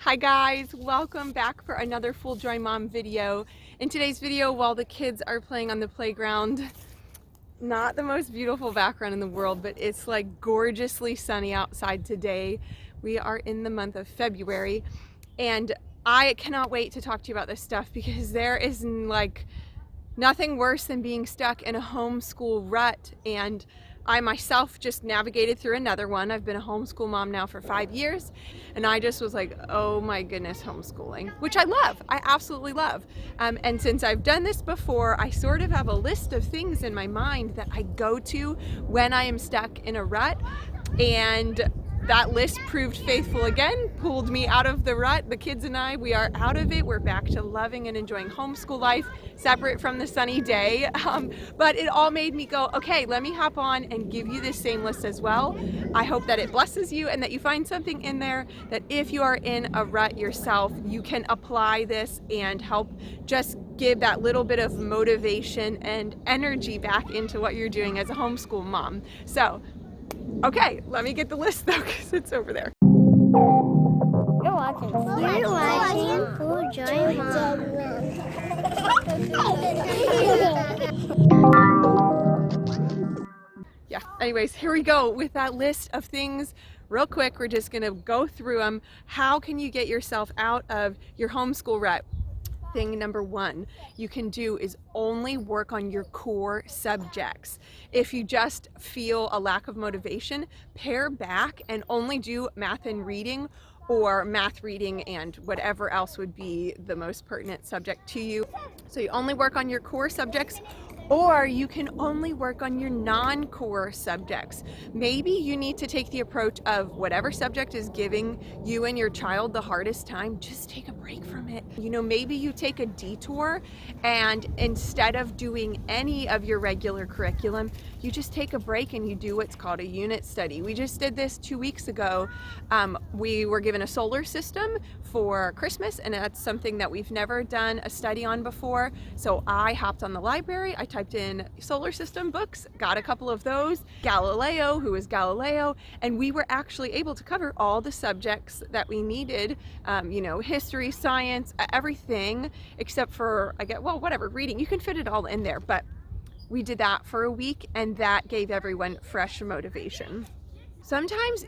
Hi guys, welcome back for another Full Joy Mom video. In today's video, while the kids are playing on the playground, not the most beautiful background in the world, but it's like gorgeously sunny outside today. We are in the month of February and I cannot wait to talk to you about this stuff because there is like nothing worse than being stuck in a homeschool rut, and I myself just navigated through another one. I've been a homeschool mom now for 5 years, and I just was like, oh my goodness, homeschooling, which I love. I absolutely love. And since I've done this before, I sort of have a list of things in my mind that I go to when I am stuck in a rut, and that list proved faithful again, pulled me out of the rut. The kids and I, we are out of it. We're back to loving and enjoying homeschool life, separate from the sunny day. But it all made me go, okay, let me hop on and give you this same list as well. I hope that it blesses you and that you find something in there that if you are in a rut yourself, you can apply this and help just give that little bit of motivation and energy back into what you're doing as a homeschool mom. So, okay, let me get the list though, because it's over there. You're watching Full Joy Mom. Yeah, anyways, here we go with that list of things. Real quick, we're just gonna go through them. How can you get yourself out of your homeschool rut? Thing number one you can do is only work on your core subjects. If you just feel a lack of motivation, pare back and only do math and reading, or math, reading, and whatever else would be the most pertinent subject to you. So you only work on your core subjects, or you can only work on your non-core subjects. Maybe you need to take the approach of whatever subject is giving you and your child the hardest time, just take a break from it. You know, maybe you take a detour and instead of doing any of your regular curriculum, you just take a break and you do what's called a unit study. We just did this 2 weeks ago. We were given a solar system for Christmas, and that's something that we've never done a study on before. So I hopped on the library, I typed in solar system books, got a couple of those, Galileo, who is Galileo, and we were actually able to cover all the subjects that we needed, you know, history, science, everything except for, whatever, reading. You can fit it all in there, but we did that for a week, and that gave everyone fresh motivation. Sometimes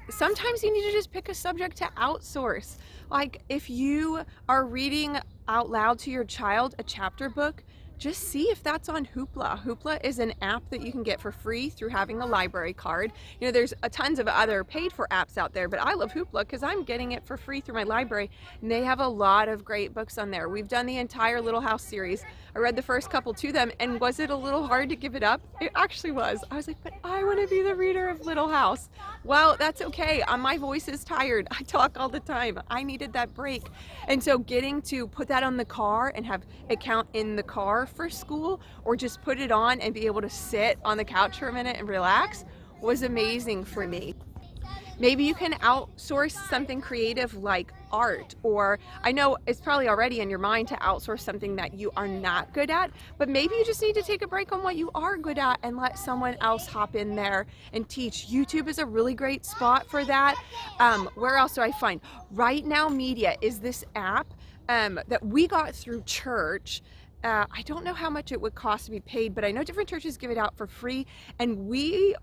you need to just pick a subject to outsource. Like if you are reading out loud to your child a chapter book, just see if that's on Hoopla. Hoopla is an app that you can get for free through having a library card. You know, there's tons of other paid for apps out there, but I love Hoopla because I'm getting it for free through my library, and they have a lot of great books on there. We've done the entire Little House series. I read the first couple to them, and was it a little hard to give it up? It actually was. I was like, but I want to be the reader of Little House. Well, that's okay. My voice is tired. I talk all the time. I needed that break. And so getting to put that on the car and have it count in the car for school, or just put it on and be able to sit on the couch for a minute and relax, was amazing for me. Maybe you can outsource something creative like art, or I know it's probably already in your mind to outsource something that you are not good at, but maybe you just need to take a break on what you are good at and let someone else hop in there and teach. YouTube is a really great spot for that. Where else do I find? Right Now Media is this app that we got through church. I don't know how much it would cost to be paid, but I know different churches give it out for free, and we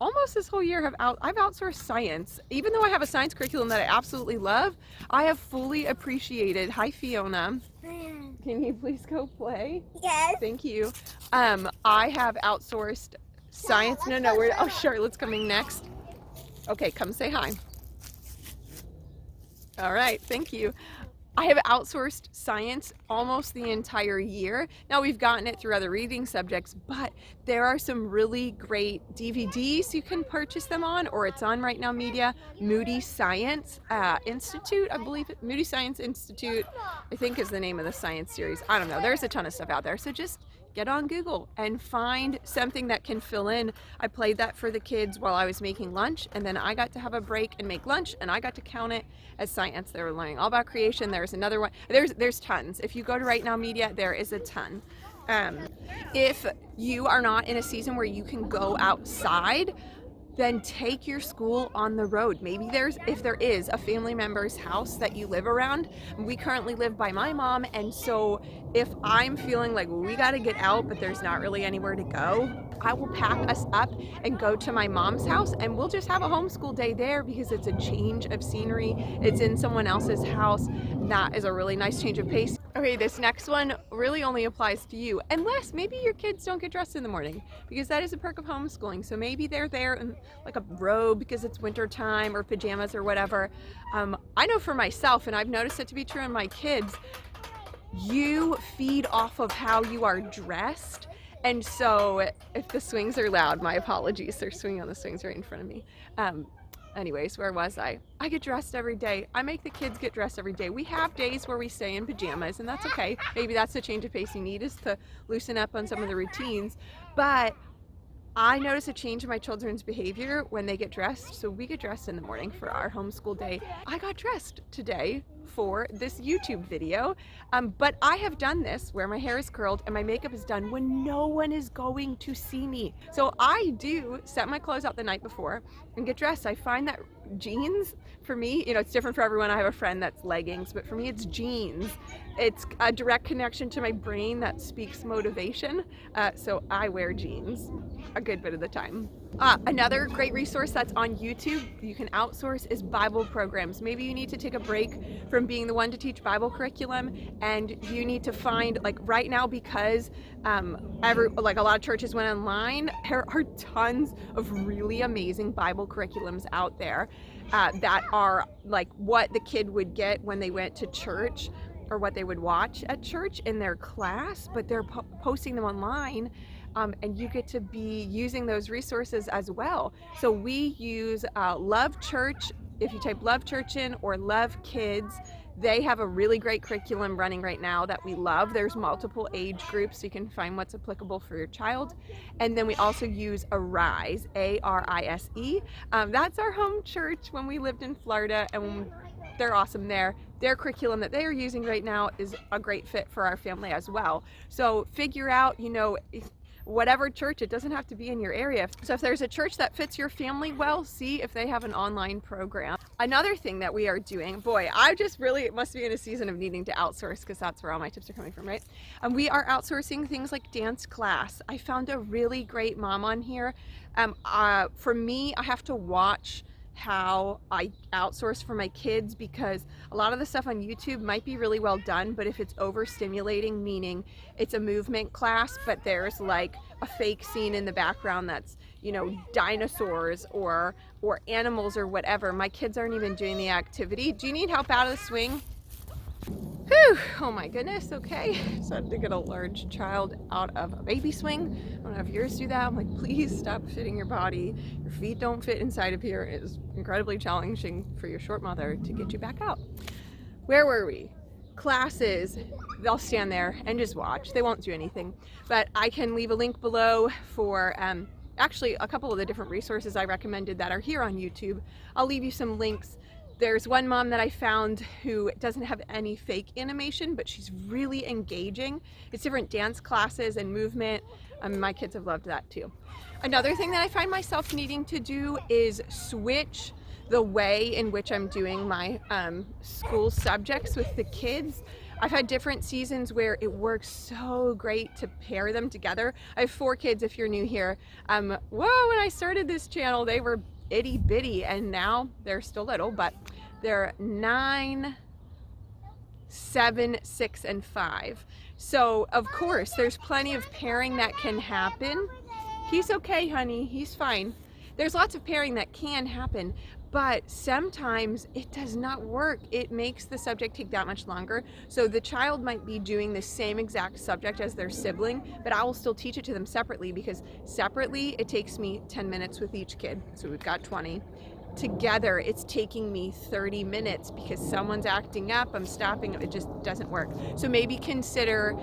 almost this whole year I've outsourced science. Even though I have a science curriculum that I absolutely love, I have fully appreciated. Hi, Fiona. Can you please go play? Yes. Thank you. I have outsourced science. Oh, Charlotte's coming next. Okay, come say hi. All right, thank you. I have outsourced science almost the entire year. Now we've gotten it through other reading subjects, but there are some really great DVDs you can purchase them on, or it's on Right Now Media. Moody Science Institute, I believe Moody Science Institute, I think is the name of the science series. I don't know, there's a ton of stuff out there. So just get on Google and find something that can fill in. I played that for the kids while I was making lunch, and then I got to have a break and make lunch, and I got to count it as science. They were learning all about creation. There's another one. There's tons. If you go to Right Now Media, there is a ton. If you are not in a season where you can go outside, then take your school on the road. Maybe if there is a family member's house that you live around. We currently live by my mom, and so if I'm feeling like we got to get out but there's not really anywhere to go, I will pack us up and go to my mom's house, and we'll just have a homeschool day there because it's a change of scenery. It's in someone else's house. That is a really nice change of pace. Okay, this next one really only applies to you, unless maybe your kids don't get dressed in the morning, because that is a perk of homeschooling. So maybe they're there in like a robe because it's winter time, or pajamas or whatever. I know for myself, and I've noticed it to be true in my kids, you feed off of how you are dressed. And so if the swings are loud, my apologies, they're swinging on the swings right in front of me. Anyways, where was I? I get dressed every day. I make the kids get dressed every day. We have days where we stay in pajamas, and that's okay. Maybe that's the change of pace you need, is to loosen up on some of the routines. But I notice a change in my children's behavior when they get dressed. So we get dressed in the morning for our homeschool day. I got dressed today for this YouTube video, but I have done this where my hair is curled and my makeup is done when no one is going to see me. So I do set my clothes out the night before and get dressed. I find that jeans, for me, you know, it's different for everyone. I have a friend that's leggings, but for me it's jeans. It's a direct connection to my brain that speaks motivation. So I wear jeans a good bit of the time. Another great resource that's on YouTube you can outsource is Bible programs. Maybe you need to take a break from being the one to teach Bible curriculum, and you need to find, like right now, because a lot of churches went online, there are tons of really amazing Bible curriculums out there that are like what the kid would get when they went to church, or what they would watch at church in their class, but they're posting them online. And you get to be using those resources as well. So we use Love Church. If you type Love Church in, or Love Kids, they have a really great curriculum running right now that we love. There's multiple age groups, so you can find what's applicable for your child. And then we also use Arise, A-R-I-S-E. That's our home church when we lived in Florida, and they're awesome there. Their curriculum that they are using right now is a great fit for our family as well. So figure out, whatever church, it doesn't have to be in your area. So if there's a church that fits your family well, see if they have an online program. Another thing that we are doing, boy, I just really must be in a season of needing to outsource, because that's where all my tips are coming from, right? We are outsourcing things like dance class. I found a really great mom on here. For me, I have to watch how I outsource for my kids, because a lot of the stuff on YouTube might be really well done, but if it's overstimulating, meaning it's a movement class but there's like a fake scene in the background that's, dinosaurs or animals or whatever, my kids aren't even doing the activity. Do you need help out of the swing? Whew, oh my goodness, okay. So I had to get a large child out of a baby swing. I don't know if yours do that. I'm like, please stop fitting your body. Your feet don't fit inside of here. It is incredibly challenging for your short mother to get you back out. Where were we? Classes. They'll stand there and just watch. They won't do anything. But I can leave a link below for actually a couple of the different resources I recommended that are here on YouTube. I'll leave you some links. There's one mom that I found who doesn't have any fake animation, but she's really engaging. It's different dance classes and movement. My kids have loved that too. Another thing that I find myself needing to do is switch the way in which I'm doing my school subjects with the kids. I've had different seasons where it works so great to pair them together. I have 4 kids if you're new here. When I started this channel, they were itty bitty, and now they're still little, but they're 9, 7, 6, and 5. So of course there's plenty of pairing that can happen. He's okay, honey, he's fine. There's lots of pairing that can happen, but sometimes it does not work. It makes the subject take that much longer. So the child might be doing the same exact subject as their sibling, but I will still teach it to them separately, because separately it takes me 10 minutes with each kid. So we've got 20. Together it's taking me 30 minutes because someone's acting up, I'm stopping, it just doesn't work. So maybe consider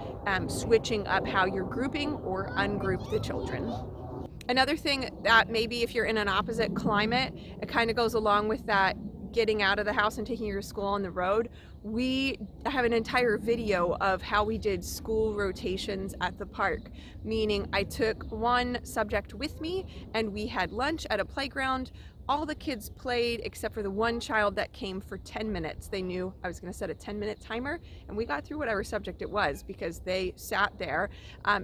switching up how you're grouping or ungroup the children. Another thing that maybe if you're in an opposite climate, it kind of goes along with that getting out of the house and taking you to school on the road, we have an entire video of how we did school rotations at the park, meaning I took one subject with me and we had lunch at a playground. All the kids played except for the one child that came for 10 minutes. They knew I was going to set a 10-minute timer, and we got through whatever subject it was because they sat there.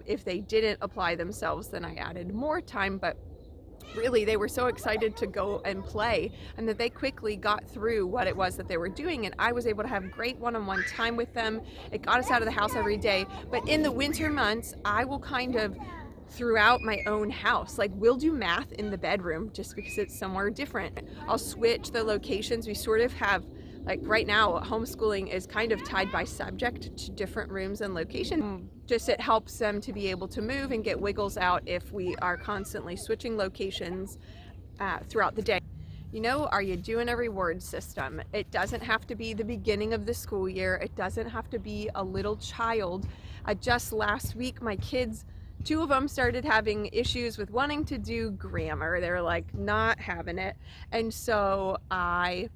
If they didn't apply themselves, then I added more time, but really they were so excited to go and play and that they quickly got through what it was that they were doing, and I was able to have great one-on-one time with them. It got us out of the house every day. But in the winter months, I will kind of throughout my own house, like we'll do math in the bedroom just because it's somewhere different. I'll switch the locations. We sort of have, like right now, homeschooling is kind of tied by subject to different rooms and location. Just it helps them to be able to move and get wiggles out if we are constantly switching locations throughout the day. You know, are you doing a reward system? It doesn't have to be the beginning of the school year. It doesn't have to be a little child. Just last week, my kids, 2 of them started having issues with wanting to do grammar. They were like not having it. And so I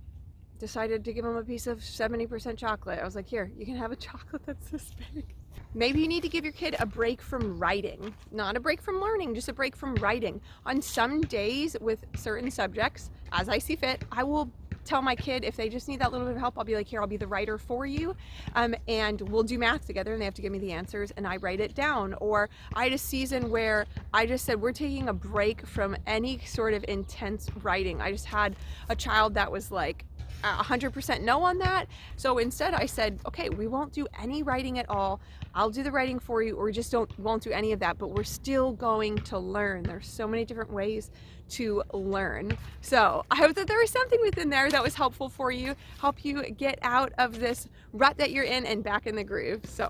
decided to give them a piece of 70% chocolate. I was like, here, you can have a chocolate that's this big. Maybe you need to give your kid a break from writing. Not a break from learning, just a break from writing. On some days with certain subjects, as I see fit, I will tell my kid if they just need that little bit of help, I'll be like, here, I'll be the writer for you, and we'll do math together, and they have to give me the answers and I write it down. Or I had a season where I just said we're taking a break from any sort of intense writing. I just had a child that was like 100% no on that, so instead I said, okay, we won't do any writing at all. I'll do the writing for you, or we just won't do any of that, but we're still going to learn. There's so many different ways to learn. So I hope that there was something within there that was helpful for you, help you get out of this rut that you're in and back in the groove. So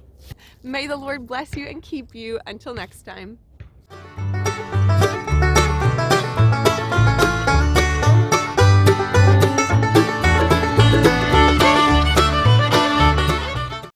may the Lord bless you and keep you. Until next time.